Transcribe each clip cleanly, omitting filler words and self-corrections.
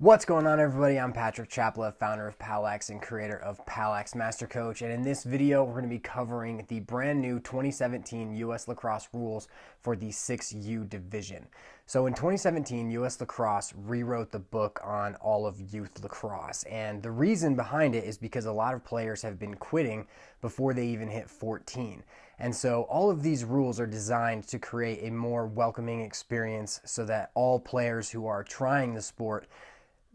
What's going on, everybody? I'm Patrick Chapla, founder of Powlax and creator of Powlax Master Coach. And in this video, we're going to be covering the brand new 2017 US Lacrosse rules for the 6U division. So in 2017, US Lacrosse rewrote the book on all of youth lacrosse. And the reason behind it is because a lot of players have been quitting before they even hit 14. And so all of these rules are designed to create a more welcoming experience so that all players who are trying the sport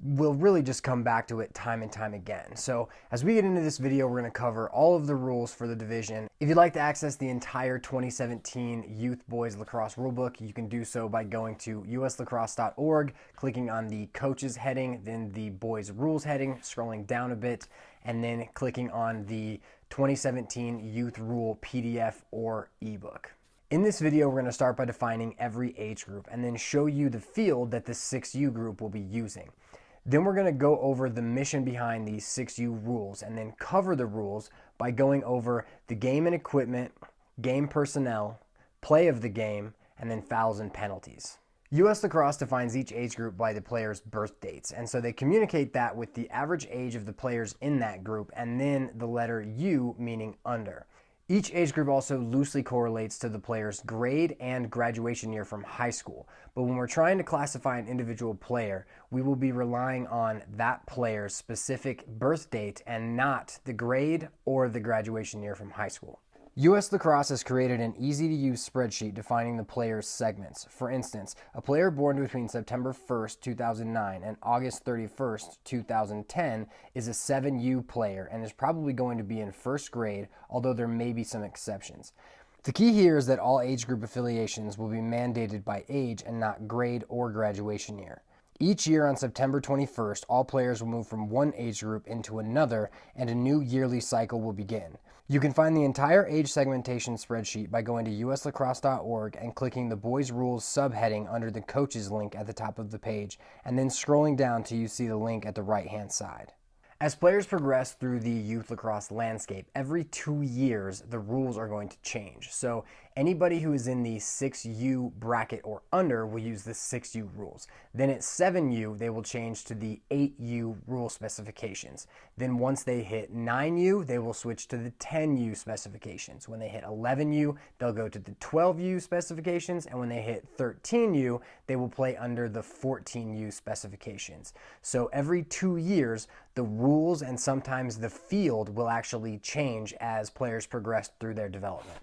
we'll really just come back to it time and time again. So as we get into this video, we're going to cover all of the rules for the division. If you'd like to access the entire 2017 Youth Boys Lacrosse Rulebook, you can do so by going to uslacrosse.org, clicking on the Coaches heading, then the Boys Rules heading, scrolling down a bit, and then clicking on the 2017 Youth Rule PDF or ebook. In this video, we're going to start by defining every age group and then show you the field that the 6U group will be using. Then we're going to go over the mission behind these 6U rules and then cover the rules by going over the game and equipment, game personnel, play of the game, and then fouls and penalties. US Lacrosse defines each age group by the players' birth dates, and so they communicate that with the average age of the players in that group and then the letter U meaning under. Each age group also loosely correlates to the player's grade and graduation year from high school. But when we're trying to classify an individual player, we will be relying on that player's specific birth date and not the grade or the graduation year from high school. US Lacrosse has created an easy-to-use spreadsheet defining the player's segments. For instance, a player born between September 1st, 2009 and August 31st, 2010 is a 7U player and is probably going to be in first grade, although there may be some exceptions. The key here is that all age group affiliations will be mandated by age and not grade or graduation year. Each year on September 21st, all players will move from one age group into another and a new yearly cycle will begin. You can find the entire age segmentation spreadsheet by going to uslacrosse.org and clicking the Boys Rules subheading under the Coaches link at the top of the page, and then scrolling down till you see the link at the right-hand side. As players progress through the youth lacrosse landscape, every 2 years the rules are going to change. So anybody who is in the 6U bracket or under will use the 6U rules. Then at 7U, they will change to the 8U rule specifications. Then once they hit 9U, they will switch to the 10U specifications. When they hit 11U, they'll go to the 12U specifications. And when they hit 13U, they will play under the 14U specifications. So every 2 years, the rules and sometimes the field will actually change as players progress through their development.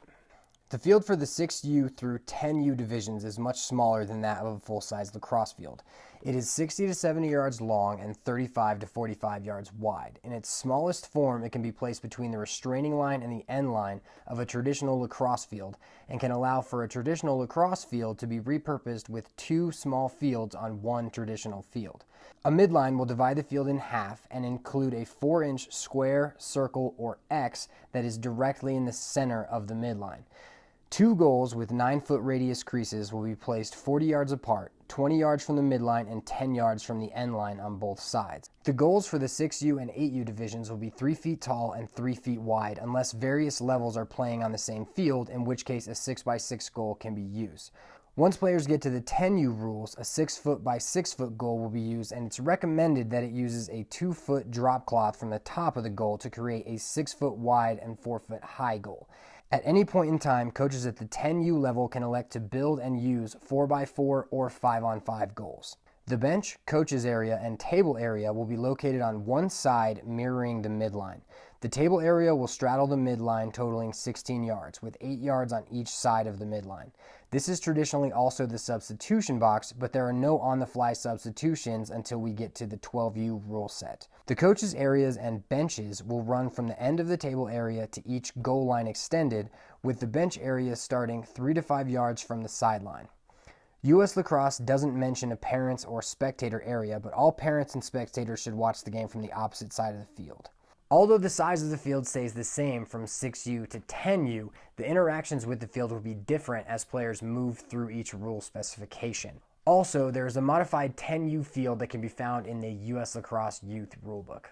The field for the 6U through 10U divisions is much smaller than that of a full-size lacrosse field. It is 60 to 70 yards long and 35 to 45 yards wide. In its smallest form, it can be placed between the restraining line and the end line of a traditional lacrosse field and can allow for a traditional lacrosse field to be repurposed with 2 small fields on one traditional field. A midline will divide the field in half and include a 4-inch square, circle, or X that is directly in the center of the midline. 2 goals with 9-foot radius creases will be placed 40 yards apart, 20 yards from the midline and 10 yards from the end line on both sides. The goals for the 6U and 8U divisions will be 3 feet tall and 3 feet wide unless various levels are playing on the same field, in which case a 6x6 goal can be used. Once players get to the 10U rules, a 6-foot by 6-foot goal will be used, and it's recommended that it uses a 2-foot drop cloth from the top of the goal to create a 6-foot wide and 4-foot high goal. At any point in time, coaches at the 10U level can elect to build and use 4x4 or 5-on-5 goals. The bench, coaches area, and table area will be located on one side mirroring the midline. The table area will straddle the midline, totaling 16 yards, with 8 yards on each side of the midline. This is traditionally also the substitution box, but there are no on-the-fly substitutions until we get to the 12U rule set. The coaches' areas and benches will run from the end of the table area to each goal line extended, with the bench area starting 3 to 5 yards from the sideline. US Lacrosse doesn't mention a parents or spectator area, but all parents and spectators should watch the game from the opposite side of the field. Although the size of the field stays the same from 6U to 10U, the interactions with the field will be different as players move through each rule specification. Also, there is a modified 10U field that can be found in the US Lacrosse Youth Rulebook.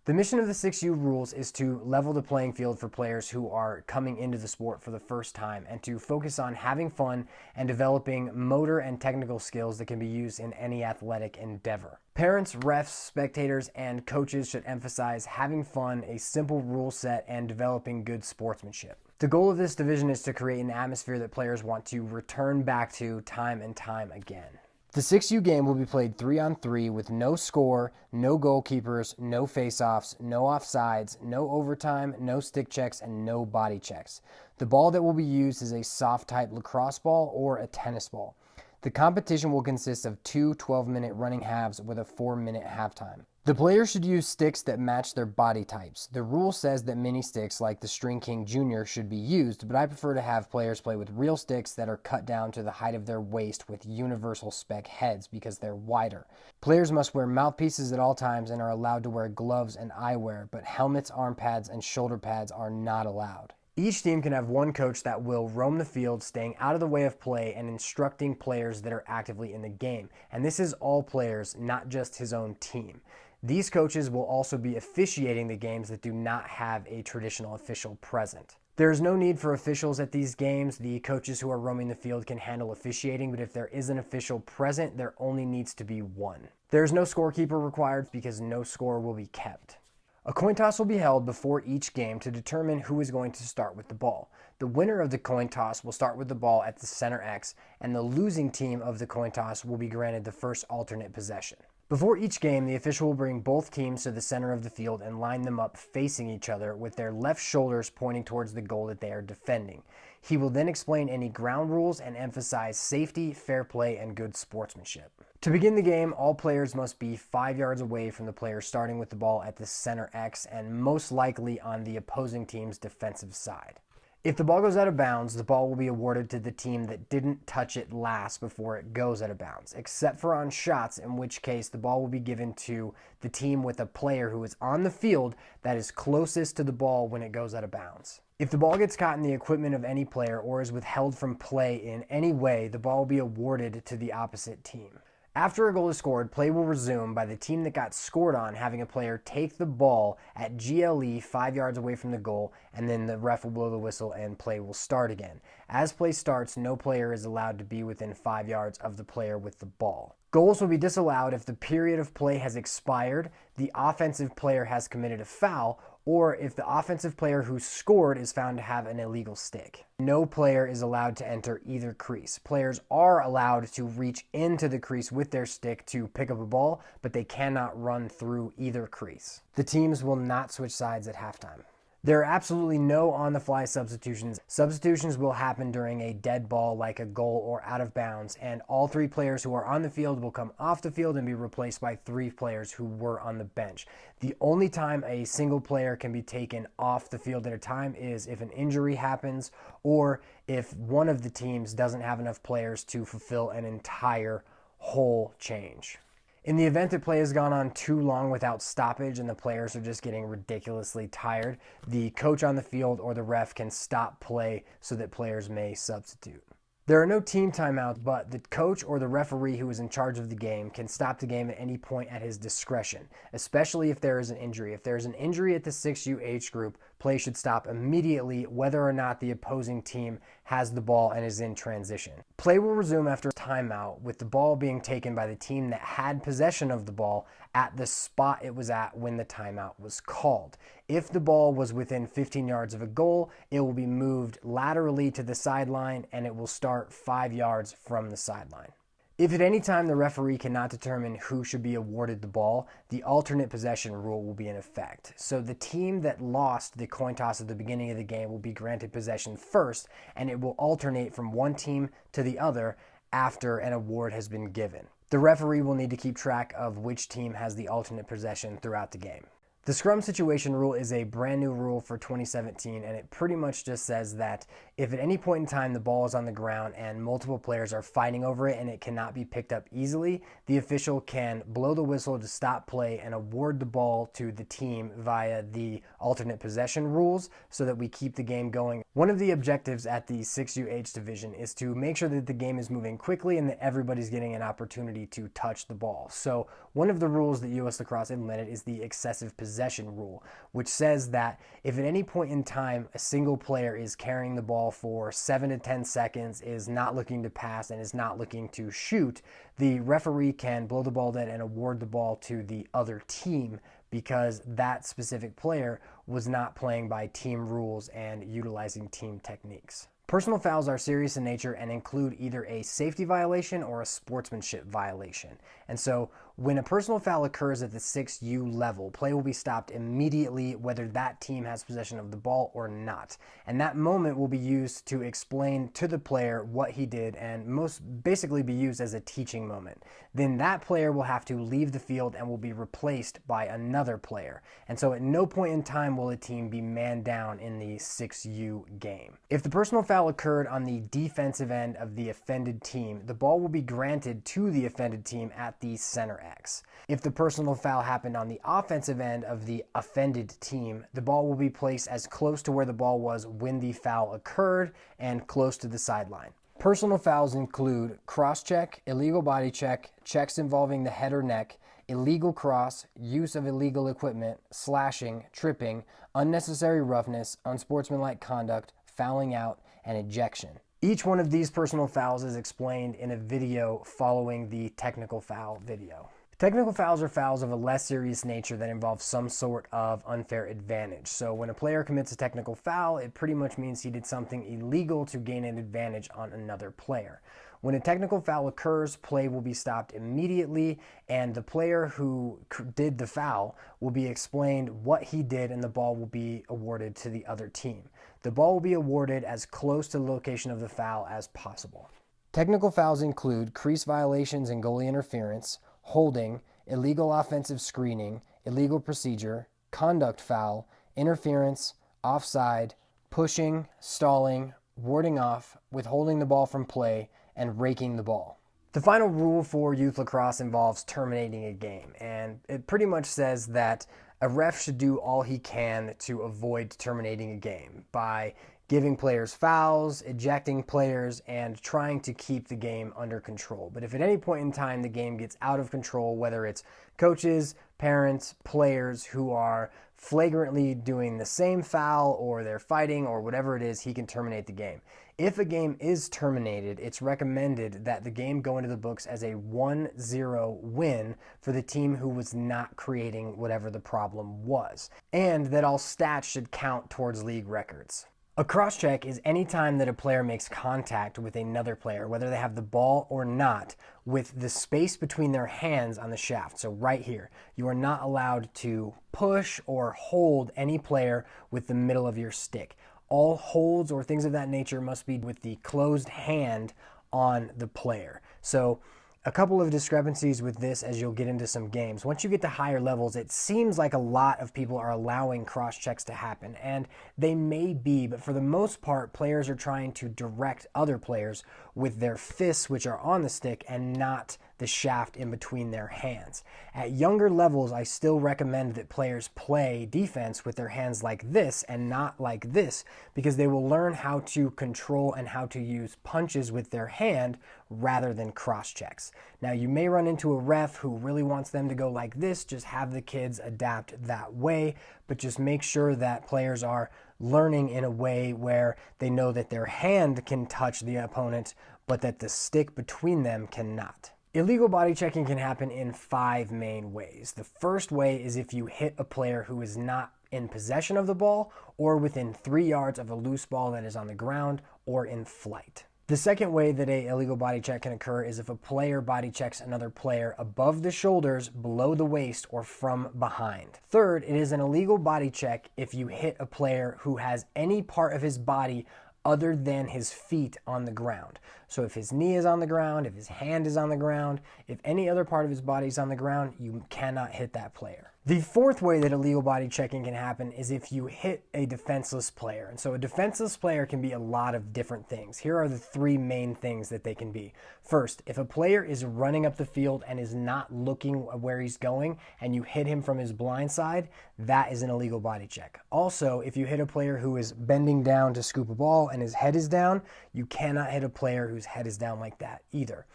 The mission of the 6U rules is to level the playing field for players who are coming into the sport for the first time and to focus on having fun and developing motor and technical skills that can be used in any athletic endeavor. Parents, refs, spectators, and coaches should emphasize having fun, a simple rule set, and developing good sportsmanship. The goal of this division is to create an atmosphere that players want to return back to time and time again. The 6U game will be played 3-on-3 with no score, no goalkeepers, no face-offs, no offsides, no overtime, no stick checks, and no body checks. The ball that will be used is a soft-type lacrosse ball or a tennis ball. The competition will consist of two 12-minute running halves with a 4-minute halftime. The players should use sticks that match their body types. The rule says that mini sticks like the String King Jr. should be used, but I prefer to have players play with real sticks that are cut down to the height of their waist with universal spec heads because they're wider. Players must wear mouthpieces at all times and are allowed to wear gloves and eyewear, but helmets, arm pads, and shoulder pads are not allowed. Each team can have one coach that will roam the field, staying out of the way of play and instructing players that are actively in the game. And this is all players, not just his own team. These coaches will also be officiating the games that do not have a traditional official present. There is no need for officials at these games. The coaches who are roaming the field can handle officiating, but if there is an official present, there only needs to be one. There is no scorekeeper required because no score will be kept. A coin toss will be held before each game to determine who is going to start with the ball. The winner of the coin toss will start with the ball at the center X, and the losing team of the coin toss will be granted the first alternate possession. Before each game, the official will bring both teams to the center of the field and line them up facing each other with their left shoulders pointing towards the goal that they are defending. He will then explain any ground rules and emphasize safety, fair play, and good sportsmanship. To begin the game, all players must be 5 yards away from the player starting with the ball at the center X and most likely on the opposing team's defensive side. If the ball goes out of bounds, the ball will be awarded to the team that didn't touch it last before it goes out of bounds, except for on shots, in which case the ball will be given to the team with a player who is on the field that is closest to the ball when it goes out of bounds. If the ball gets caught in the equipment of any player or is withheld from play in any way, the ball will be awarded to the opposite team. After a goal is scored, play will resume by the team that got scored on having a player take the ball at GLE 5 yards away from the goal, and then the ref will blow the whistle and play will start again. As play starts, no player is allowed to be within 5 yards of the player with the ball. Goals will be disallowed if the period of play has expired, the offensive player has committed a foul, or if the offensive player who scored is found to have an illegal stick. No player is allowed to enter either crease. Players are allowed to reach into the crease with their stick to pick up a ball, but they cannot run through either crease. The teams will not switch sides at halftime. There are absolutely no on-the-fly substitutions. Substitutions will happen during a dead ball like a goal or out of bounds, and all three players who are on the field will come off the field and be replaced by three players who were on the bench. The only time a single player can be taken off the field at a time is if an injury happens or if one of the teams doesn't have enough players to fulfill an entire whole change. In the event that play has gone on too long without stoppage and the players are just getting ridiculously tired, the coach on the field or the ref can stop play so that players may substitute. There are no team timeouts, but the coach or the referee who is in charge of the game can stop the game at any point at his discretion, especially if there is an injury. If there is an injury at the 6U age group, play should stop immediately whether or not the opposing team has the ball and is in transition. Play will resume after timeout with the ball being taken by the team that had possession of the ball at the spot it was at when the timeout was called. If the ball was within 15 yards of a goal, it will be moved laterally to the sideline and it will start 5 yards from the sideline. If at any time the referee cannot determine who should be awarded the ball, the alternate possession rule will be in effect. So the team that lost the coin toss at the beginning of the game will be granted possession first, and it will alternate from one team to the other after an award has been given. The referee will need to keep track of which team has the alternate possession throughout the game. The scrum situation rule is a brand new rule for 2017, and it pretty much just says that if at any point in time the ball is on the ground and multiple players are fighting over it and it cannot be picked up easily, the official can blow the whistle to stop play and award the ball to the team via the alternate possession rules so that we keep the game going. One of the objectives at the 6UH division is to make sure that the game is moving quickly and that everybody's getting an opportunity to touch the ball. So one of the rules that US Lacrosse implemented is the excessive possession possession rule, which says that if at any point in time a single player is carrying the ball for 7 to 10 seconds, is not looking to pass, and is not looking to shoot, the referee can blow the ball dead and award the ball to the other team because that specific player was not playing by team rules and utilizing team techniques. Personal fouls are serious in nature and include either a safety violation or a sportsmanship violation. And so when a personal foul occurs at the 6U level, play will be stopped immediately whether that team has possession of the ball or not. And that moment will be used to explain to the player what he did and most basically be used as a teaching moment. Then that player will have to leave the field and will be replaced by another player. And so at no point in time will a team be man down in the 6U game. If the personal foul occurred on the defensive end of the offended team, the ball will be granted to the offended team at the center X. If the personal foul happened on the offensive end of the offended team, the ball will be placed as close to where the ball was when the foul occurred and close to the sideline. Personal fouls include cross-check, illegal body check, checks involving the head or neck, illegal cross, use of illegal equipment, slashing, tripping, unnecessary roughness, unsportsmanlike conduct, fouling out, and ejection. Each one of these personal fouls is explained in a video following the technical foul video. Technical fouls are fouls of a less serious nature that involve some sort of unfair advantage. So when a player commits a technical foul, it pretty much means he did something illegal to gain an advantage on another player. When a technical foul occurs, play will be stopped immediately, and the player who did the foul will be explained what he did, and the ball will be awarded to the other team. The ball will be awarded as close to the location of the foul as possible. Technical fouls include crease violations and goalie interference, holding, illegal offensive screening, illegal procedure, conduct foul, interference, offside, pushing, stalling, warding off, withholding the ball from play, and raking the ball. The final rule for youth lacrosse involves terminating a game, and it pretty much says that a ref should do all he can to avoid terminating a game by giving players fouls, ejecting players, and trying to keep the game under control. But if at any point in time the game gets out of control, whether it's coaches, parents, players who are flagrantly doing the same foul or they're fighting or whatever it is, he can terminate the game. If a game is terminated, it's recommended that the game go into the books as a 1-0 win for the team who was not creating whatever the problem was, and that all stats should count towards league records. A cross-check is any time that a player makes contact with another player, whether they have the ball or not, with the space between their hands on the shaft. So right here, you are not allowed to push or hold any player with the middle of your stick. All holds or things of that nature must be with the closed hand on the player. So a couple of discrepancies with this as you'll get into some games. Once you get to higher levels, it seems like a lot of people are allowing cross-checks to happen, and they may be, but for the most part, players are trying to direct other players with their fists, which are on the stick, and not the shaft in between their hands. At younger levels, I still recommend that players play defense with their hands like this and not like this, because they will learn how to control and how to use punches with their hand rather than cross-checks. Now, you may run into a ref who really wants them to go like this. Just have the kids adapt that way, but just make sure that players are learning in a way where they know that their hand can touch the opponent, but that the stick between them cannot. Illegal body checking can happen in 5 main ways. The first way is if you hit a player who is not in possession of the ball or within 3 yards of a loose ball that is on the ground or in flight. The second way that an illegal body check can occur is if a player body checks another player above the shoulders, below the waist, or from behind. Third, it is an illegal body check if you hit a player who has any part of his body other than his feet on the ground. So if his knee is on the ground, if his hand is on the ground, if any other part of his body is on the ground, you cannot hit that player. The fourth way that illegal body checking can happen is if you hit a defenseless player. And so a defenseless player can be a lot of different things. Here are the 3 main things that they can be. First, if a player is running up the field and is not looking where he's going and you hit him from his blind side, that is an illegal body check. Also, if you hit a player who is bending down to scoop a ball and his head is down, you cannot hit a player whose head is down like that either.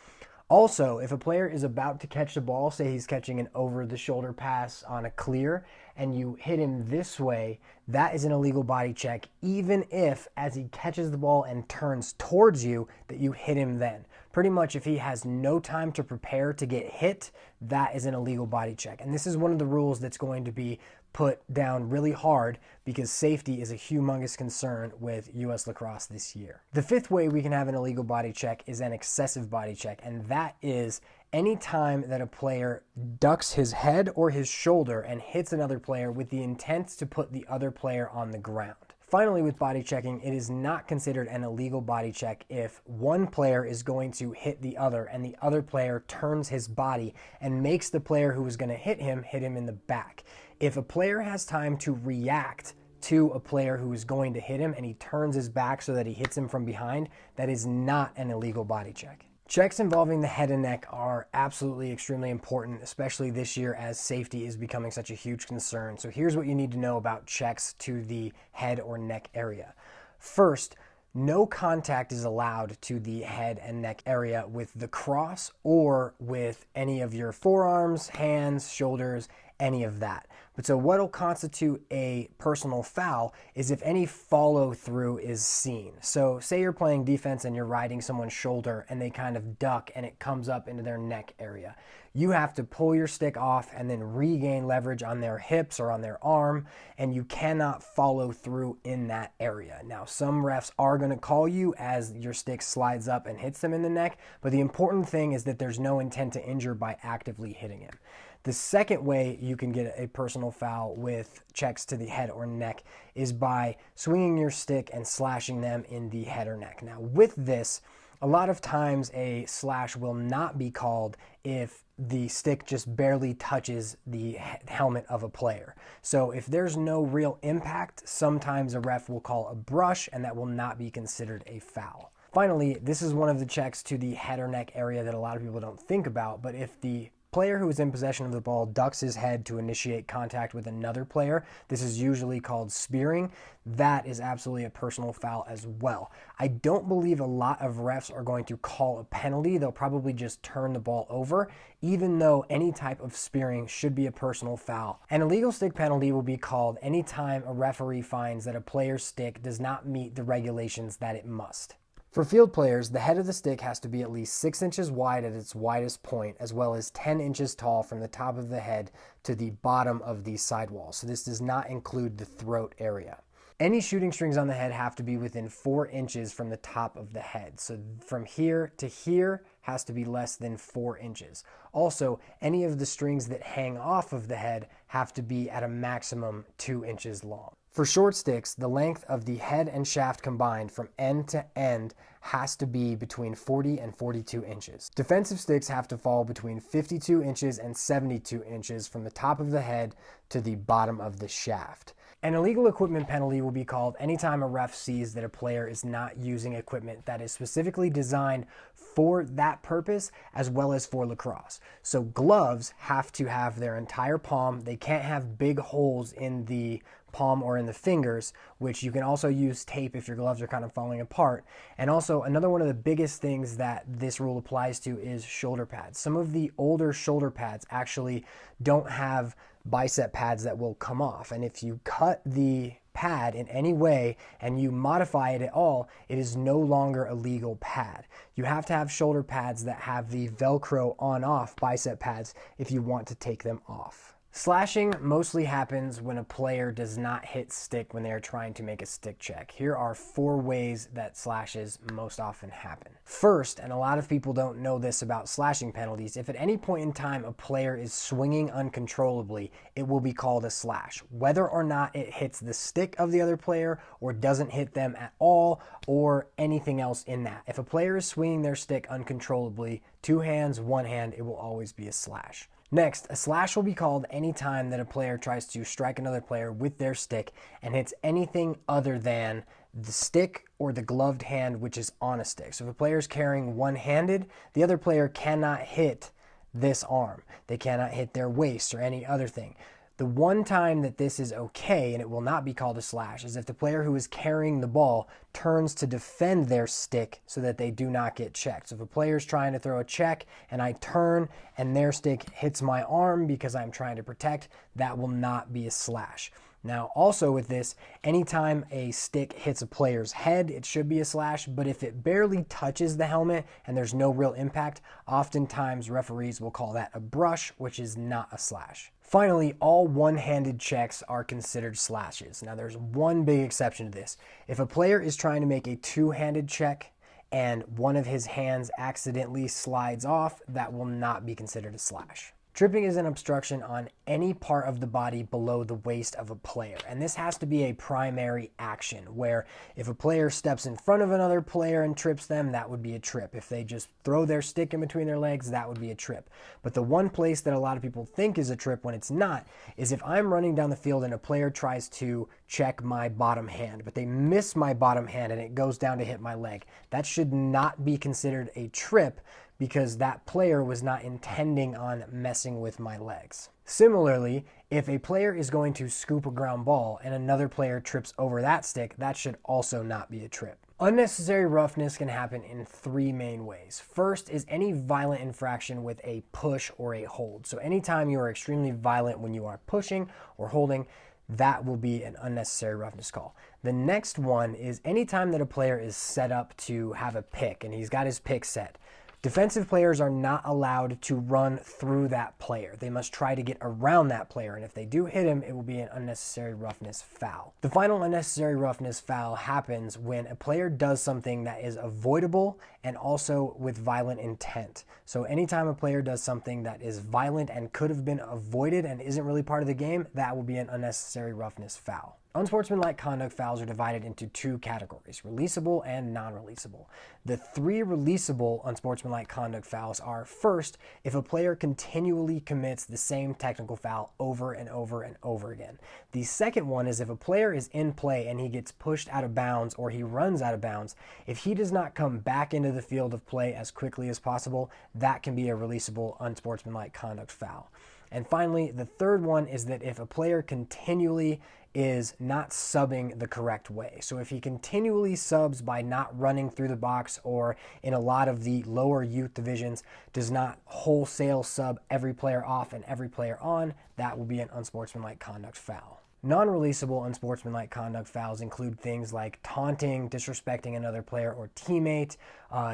Also, if a player is about to catch the ball, say he's catching an over-the-shoulder pass on a clear, and you hit him this way, that is an illegal body check, even if, as he catches the ball and turns towards you, that you hit him then. Pretty much if he has no time to prepare to get hit, that is an illegal body check. And this is one of the rules that's going to be put down really hard because safety is a humongous concern with US Lacrosse this year. The fifth way we can have an illegal body check is an excessive body check, and that is any time that a player ducks his head or his shoulder and hits another player with the intent to put the other player on the ground. Finally, with body checking, it is not considered an illegal body check if one player is going to hit the other and the other player turns his body and makes the player who is going to hit him in the back. If a player has time to react to a player who is going to hit him and he turns his back so that he hits him from behind, that is not an illegal body check. Checks involving the head and neck are absolutely extremely important, especially this year as safety is becoming such a huge concern. So here's what you need to know about checks to the head or neck area. First, no contact is allowed to the head and neck area with the cross or with any of your forearms, hands, shoulders, any of that. But so what will constitute a personal foul is if any follow through is seen. So say you're playing defense and you're riding someone's shoulder and they kind of duck and it comes up into their neck area. You have to pull your stick off and then regain leverage on their hips or on their arm, and you cannot follow through in that area. Now, some refs are going to call you as your stick slides up and hits them in the neck, but the important thing is that there's no intent to injure by actively hitting him. The second way you can get a personal foul with checks to the head or neck is by swinging your stick and slashing them in the head or neck. Now, with this, a lot of times a slash will not be called if the stick just barely touches the helmet of a player. So if there's no real impact, sometimes a ref will call a brush and that will not be considered a foul. Finally, this is one of the checks to the head or neck area that a lot of people don't think about, but if the player who is in possession of the ball ducks his head to initiate contact with another player, this is usually called spearing. That is absolutely a personal foul as well. I don't believe a lot of refs are going to call a penalty. They'll probably just turn the ball over, even though any type of spearing should be a personal foul. An illegal stick penalty will be called anytime a referee finds that a player's stick does not meet the regulations that it must. For field players, the head of the stick has to be at least 6 inches wide at its widest point, as well as 10 inches tall from the top of the head to the bottom of the sidewall. So this does not include the throat area. Any shooting strings on the head have to be within 4 inches from the top of the head. So from here to here has to be less than 4 inches. Also, any of the strings that hang off of the head have to be at a maximum 2 inches long. For short sticks, the length of the head and shaft combined from end to end has to be between 40 and 42 inches. Defensive sticks have to fall between 52 inches and 72 inches from the top of the head to the bottom of the shaft. An illegal equipment penalty will be called anytime a ref sees that a player is not using equipment that is specifically designed for that purpose as well as for lacrosse. So gloves have to have their entire palm. They can't have big holes in the palm or in the fingers, which you can also use tape if your gloves are kind of falling apart. And also another one of the biggest things that this rule applies to is shoulder pads. Some of the older shoulder pads actually don't have bicep pads that will come off, and if you cut the pad in any way and you modify it at all, it is no longer a legal pad. You have to have shoulder pads that have the Velcro on-off bicep pads if you want to take them off. Slashing mostly happens when a player does not hit stick when they are trying to make a stick check. Here are 4 ways that slashes most often happen. First, and a lot of people don't know this about slashing penalties, if at any point in time a player is swinging uncontrollably, it will be called a slash, whether or not it hits the stick of the other player or doesn't hit them at all or anything else in that. If a player is swinging their stick uncontrollably, 2 hands, 1 hand, it will always be a slash. Next, a slash will be called any time that a player tries to strike another player with their stick and hits anything other than the stick or the gloved hand which is on a stick. So if a player is carrying one-handed, the other player cannot hit this arm. They cannot hit their waist or any other thing. The one time that this is okay and it will not be called a slash is if the player who is carrying the ball turns to defend their stick so that they do not get checked. So if a player is trying to throw a check and I turn and their stick hits my arm because I'm trying to protect, that will not be a slash. Now, also with this, anytime a stick hits a player's head, it should be a slash, but if it barely touches the helmet and there's no real impact, oftentimes referees will call that a brush, which is not a slash. Finally, all one-handed checks are considered slashes. Now, there's one big exception to this. If a player is trying to make a two-handed check and one of his hands accidentally slides off, that will not be considered a slash. Tripping is an obstruction on any part of the body below the waist of a player, and this has to be a primary action, where if a player steps in front of another player and trips them, that would be a trip. If they just throw their stick in between their legs, that would be a trip. But the one place that a lot of people think is a trip when it's not is if I'm running down the field and a player tries to check my bottom hand, but they miss my bottom hand and it goes down to hit my leg. That should not be considered a trip, because that player was not intending on messing with my legs. Similarly, if a player is going to scoop a ground ball and another player trips over that stick, that should also not be a trip. Unnecessary roughness can happen in three main ways. First is any violent infraction with a push or a hold. So anytime you are extremely violent when you are pushing or holding, that will be an unnecessary roughness call. The next one is anytime that a player is set up to have a pick and he's got his pick set. Defensive players are not allowed to run through that player. They must try to get around that player, and if they do hit him, it will be an unnecessary roughness foul. The final unnecessary roughness foul happens when a player does something that is avoidable and also with violent intent. So anytime a player does something that is violent and could have been avoided and isn't really part of the game, that will be an unnecessary roughness foul. Unsportsmanlike conduct fouls are divided into two categories, releasable and non-releasable. The three releasable unsportsmanlike conduct fouls are, first, if a player continually commits the same technical foul over and over and over again. The second one is if a player is in play and he gets pushed out of bounds or he runs out of bounds, if he does not come back into the field of play as quickly as possible, that can be a releasable unsportsmanlike conduct foul. And finally, the third one is that if a player continually is not subbing the correct way. So if he continually subs by not running through the box, or in a lot of the lower youth divisions does not wholesale sub every player off and every player on, that will be an unsportsmanlike conduct foul. Non-releasable unsportsmanlike conduct fouls include things like taunting, disrespecting another player or teammate,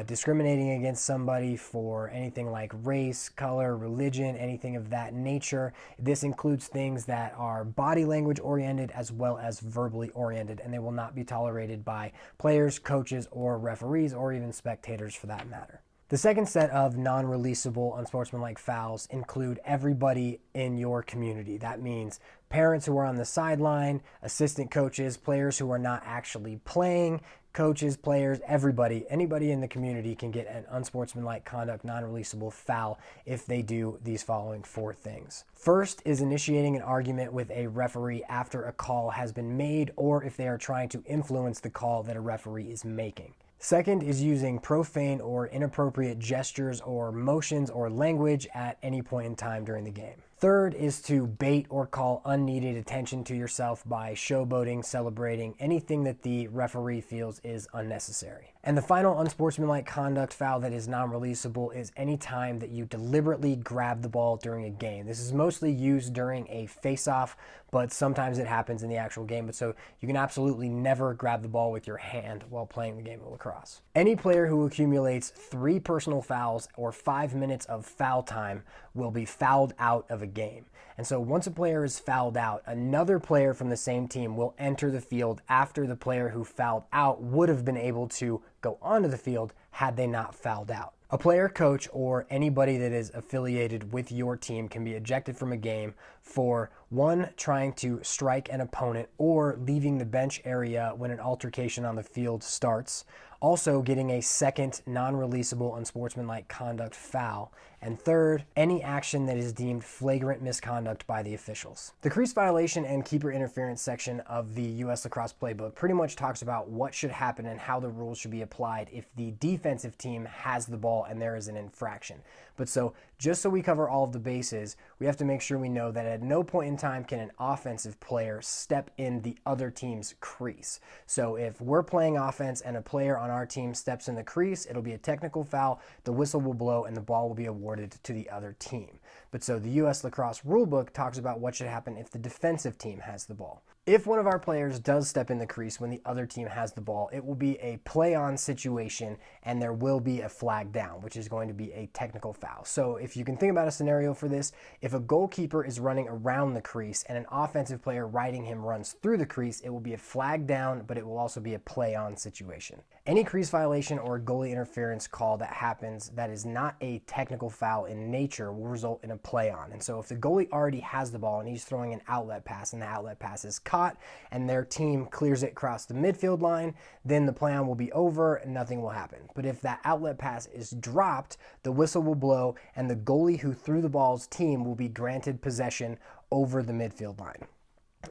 discriminating against somebody for anything like race, color, religion, anything of that nature. This includes things that are body language oriented as well as verbally oriented, and they will not be tolerated by players, coaches, or referees, or even spectators for that matter. The second set of non-releasable unsportsmanlike fouls include everybody in your community. That means parents who are on the sideline, assistant coaches, players who are not actually playing, coaches, players, everybody, anybody in the community can get an unsportsmanlike conduct non-releasable foul if they do these following four things. First is initiating an argument with a referee after a call has been made, or if they are trying to influence the call that a referee is making. Second is using profane or inappropriate gestures or motions or language at any point in time during the game. Third is to bait or call unneeded attention to yourself by showboating, celebrating, anything that the referee feels is unnecessary. And the final unsportsmanlike conduct foul that is non-releasable is any time that you deliberately grab the ball during a game. This is mostly used during a face-off, but sometimes it happens in the actual game. But so you can absolutely never grab the ball with your hand while playing the game of lacrosse. Any player who accumulates 3 personal fouls or 5 minutes of foul time will be fouled out of a game. And so once a player is fouled out, another player from the same team will enter the field after the player who fouled out would have been able to go onto the field had they not fouled out. A player, coach, or anybody that is affiliated with your team can be ejected from a game for 1, trying to strike an opponent or leaving the bench area when an altercation on the field starts, Also, getting a second non-releasable unsportsmanlike conduct foul. And third, any action that is deemed flagrant misconduct by the officials. The crease violation and keeper interference section of the US Lacrosse playbook pretty much talks about what should happen and how the rules should be applied if the defensive team has the ball and there is an infraction. But so, just so we cover all of the bases, we have to make sure we know that at no point in time can an offensive player step in the other team's crease. So if we're playing offense and a player on our team steps in the crease, it'll be a technical foul, the whistle will blow, and the ball will be awarded to the other team. But so the US Lacrosse rulebook talks about what should happen if the defensive team has the ball. If one of our players does step in the crease when the other team has the ball, it will be a play-on situation and there will be a flag down, which is going to be a technical foul. So if you can think about a scenario for this, if a goalkeeper is running around the crease and an offensive player riding him runs through the crease, it will be a flag down, but it will also be a play-on situation. Any crease violation or goalie interference call that happens that is not a technical foul in nature will result in a play-on. And so if the goalie already has the ball and he's throwing an outlet pass and the outlet pass is caught and their team clears it across the midfield line, then the play-on will be over and nothing will happen. But if that outlet pass is dropped, the whistle will blow and the goalie who threw the ball's team will be granted possession over the midfield line.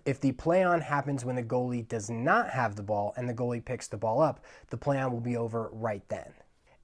If the play-on happens when the goalie does not have the ball and the goalie picks the ball up, the play-on will be over right then.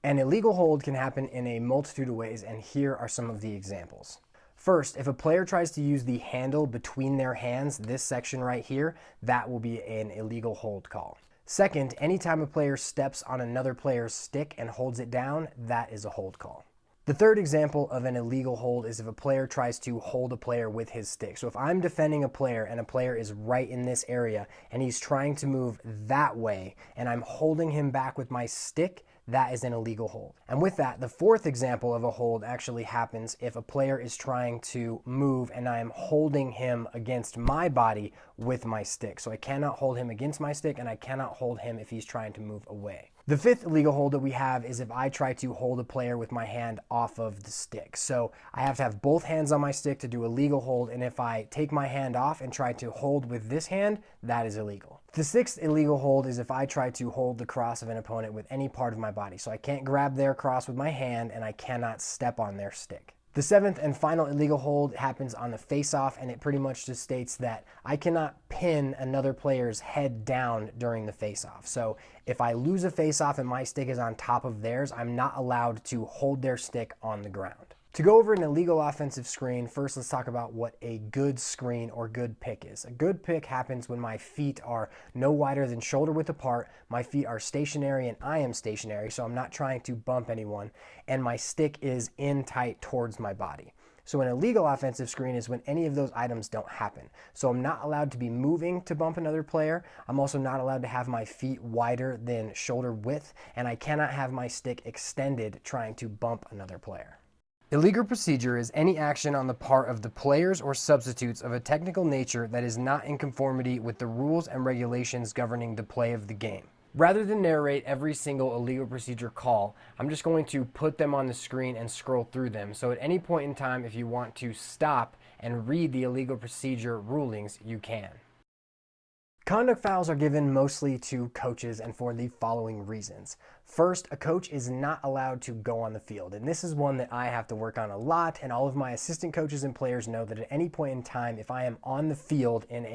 An illegal hold can happen in a multitude of ways, and here are some of the examples. First, if a player tries to use the handle between their hands, this section right here, that will be an illegal hold call. Second, anytime a player steps on another player's stick and holds it down, that is a hold call. The third example of an illegal hold is if a player tries to hold a player with his stick. So if I'm defending a player and a player is right in this area and he's trying to move that way and I'm holding him back with my stick, that is an illegal hold. And with that, the fourth example of a hold actually happens if a player is trying to move and I am holding him against my body with my stick. So I cannot hold him against my stick and I cannot hold him if he's trying to move away. The fifth illegal hold that we have is if I try to hold a player with my hand off of the stick. So I have to have both hands on my stick to do a legal hold, and if I take my hand off and try to hold with this hand, that is illegal. The sixth illegal hold is if I try to hold the cross of an opponent with any part of my body. So I can't grab their cross with my hand and I cannot step on their stick. The seventh and final illegal hold happens on the face-off, and it pretty much just states that I cannot pin another player's head down during the face-off. So if I lose a face-off and my stick is on top of theirs, I'm not allowed to hold their stick on the ground. To go over an illegal offensive screen, first let's talk about what a good screen or good pick is. A good pick happens when my feet are no wider than shoulder width apart, my feet are stationary and I am stationary, so I'm not trying to bump anyone, and my stick is in tight towards my body. So an illegal offensive screen is when any of those items don't happen. So I'm not allowed to be moving to bump another player. I'm also not allowed to have my feet wider than shoulder width, and I cannot have my stick extended trying to bump another player. Illegal procedure is any action on the part of the players or substitutes of a technical nature that is not in conformity with the rules and regulations governing the play of the game. Rather than narrate every single illegal procedure call, I'm just going to put them on the screen and scroll through them. So at any point in time, if you want to stop and read the illegal procedure rulings, you can. Conduct fouls are given mostly to coaches and for the following reasons. First, a coach is not allowed to go on the field, and this is one that I have to work on a lot, and all of my assistant coaches and players know that at any point in time, if I am on the field in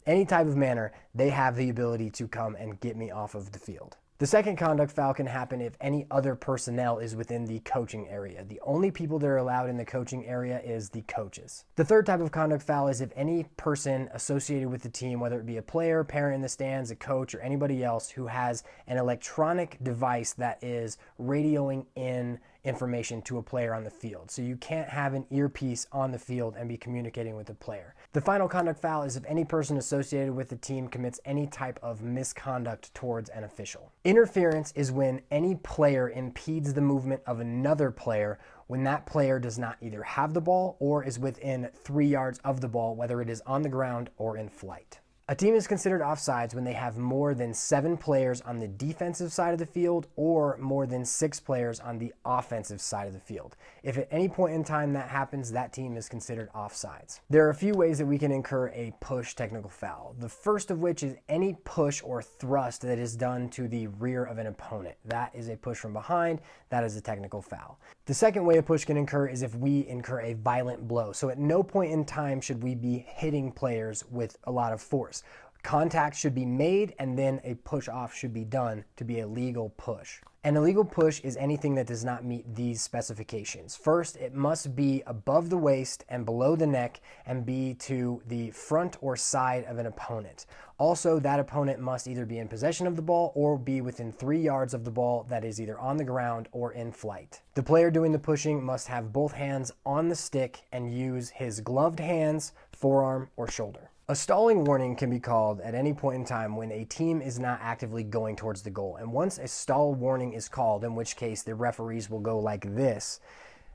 any type of manner, they have the ability to come and get me off of the field. The second conduct foul can happen if any other personnel is within the coaching area. The only people that are allowed in the coaching area is the coaches. The third type of conduct foul is if any person associated with the team, whether it be a player, parent in the stands, a coach, or anybody else who has an electronic device that is radioing in information to a player on the field. So you can't have an earpiece on the field and be communicating with the player. The final conduct foul is if any person associated with the team commits any type of misconduct towards an official. Interference is when any player impedes the movement of another player when that player does not either have the ball or is within 3 yards of the ball, whether it is on the ground or in flight. A team is considered offsides when they have more than 7 players on the defensive side of the field or more than 6 players on the offensive side of the field. If at any point in time that happens, that team is considered offsides. There are a few ways that we can incur a push technical foul. The first of which is any push or thrust that is done to the rear of an opponent. That is a push from behind. That is a technical foul. The second way a push can incur is if we incur a violent blow. So at no point in time should we be hitting players with a lot of force. Contact should be made and then a push off should be done to be a legal push. An illegal push is anything that does not meet these specifications. First, it must be above the waist and below the neck and be to the front or side of an opponent. Also, that opponent must either be in possession of the ball or be within 3 yards of the ball that is either on the ground or in flight. The player doing the pushing must have both hands on the stick and use his gloved hands, forearm, or shoulder. A stalling warning can be called at any point in time when a team is not actively going towards the goal. And once a stall warning is called, in which case the referees will go like this,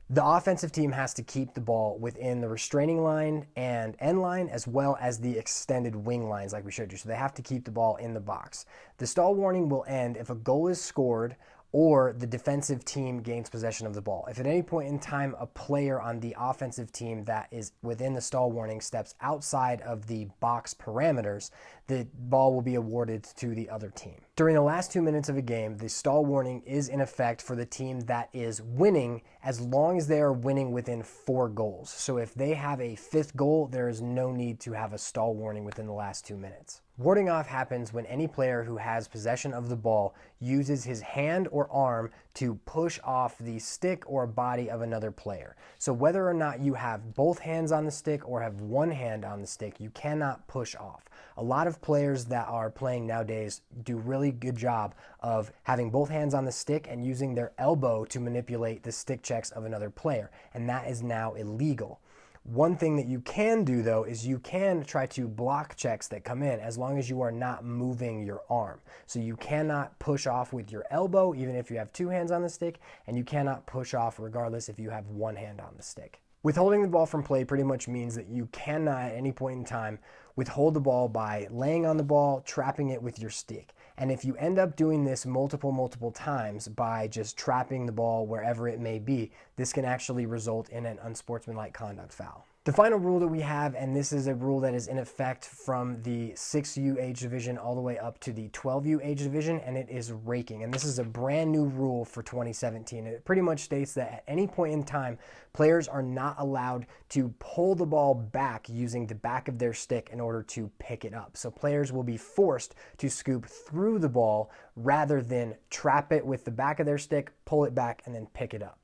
the offensive team has to keep the ball within the restraining line and end line as well as the extended wing lines like we showed you. So they have to keep the ball in the box. The stall warning will end if a goal is scored or the defensive team gains possession of the ball. If at any point in time a player on the offensive team that is within the stall warning steps outside of the box parameters, the ball will be awarded to the other team. During the last 2 minutes of a game, the stall warning is in effect for the team that is winning as long as they are winning within 4 goals. So if they have a 5th goal, there is no need to have a stall warning within the last 2 minutes. Warding off happens when any player who has possession of the ball uses his hand or arm to push off the stick or body of another player. So whether or not you have both hands on the stick or have one hand on the stick, you cannot push off. A lot of players that are playing nowadays do really good job of having both hands on the stick and using their elbow to manipulate the stick checks of another player, and that is now illegal. One thing that you can do though is you can try to block checks that come in as long as you are not moving your arm. So you cannot push off with your elbow even if you have 2 hands on the stick, and you cannot push off regardless if you have 1 hand on the stick. Withholding the ball from play pretty much means that you cannot at any point in time withhold the ball by laying on the ball, trapping it with your stick. And if you end up doing this multiple times by just trapping the ball wherever it may be, this can actually result in an unsportsmanlike conduct foul. The final rule that we have, and this is a rule that is in effect from the 6U age division all the way up to the 12U age division, and it is raking. And this is a brand new rule for 2017. It pretty much states that at any point in time, players are not allowed to pull the ball back using the back of their stick in order to pick it up. So players will be forced to scoop through the ball rather than trap it with the back of their stick, pull it back, and then pick it up.